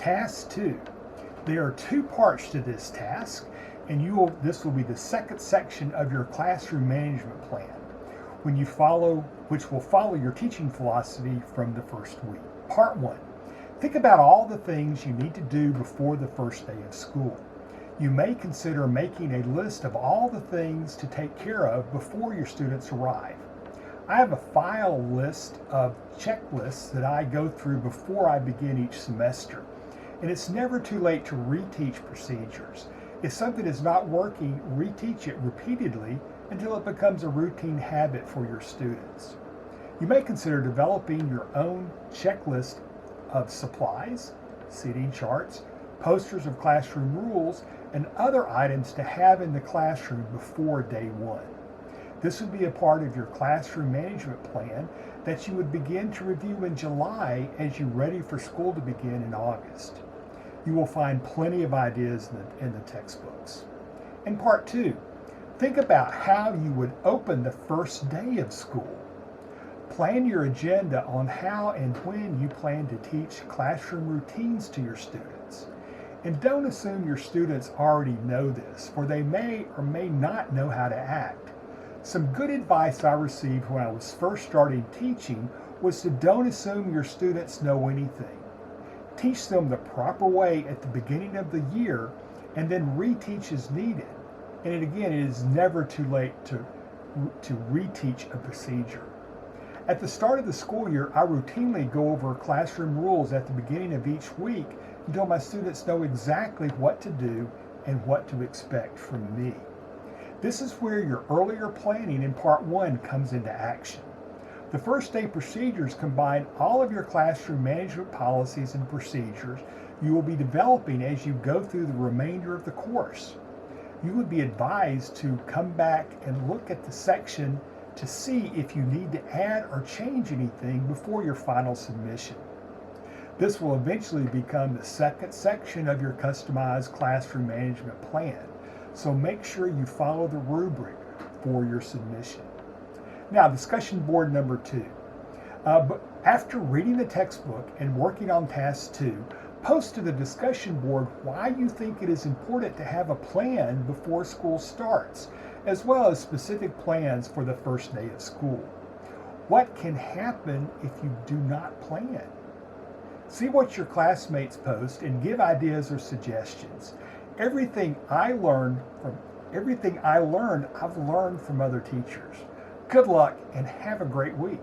Task 2. There are 2 parts to this task, and this will be the second section of your classroom management plan, which will follow your teaching philosophy from the first week. Part 1. Think about all the things you need to do before the first day of school. You may consider making a list of all the things to take care of before your students arrive. I have a file list of checklists that I go through before I begin each semester. And it's never too late to reteach procedures. If something is not working, reteach it repeatedly until it becomes a routine habit for your students. You may consider developing your own checklist of supplies, seating charts, posters of classroom rules, and other items to have in the classroom before day 1. This would be a part of your classroom management plan that you would begin to review in July as you're ready for school to begin in August. You will find plenty of ideas in the textbooks. And part 2, think about how you would open the first day of school. Plan your agenda on how and when you plan to teach classroom routines to your students. And don't assume your students already know this, for they may or may not know how to act. Some good advice I received when I was first starting teaching was to don't assume your students know anything. Teach them the proper way at the beginning of the year and then reteach as needed. And again, it is never too late to reteach a procedure. At the start of the school year, I routinely go over classroom rules at the beginning of each week until my students know exactly what to do and what to expect from me. This is where your earlier planning in part 1 comes into action. The first day procedures combine all of your classroom management policies and procedures you will be developing as you go through the remainder of the course. You would be advised to come back and look at the section to see if you need to add or change anything before your final submission. This will eventually become the second section of your customized classroom management plan, so make sure you follow the rubric for your submission. Now, discussion board number 2. But after reading the textbook and working on task 2, post to the discussion board why you think it is important to have a plan before school starts, as well as specific plans for the first day of school. What can happen if you do not plan? See what your classmates post and give ideas or suggestions. Everything I've learned, I've learned from other teachers. Good luck and have a great week.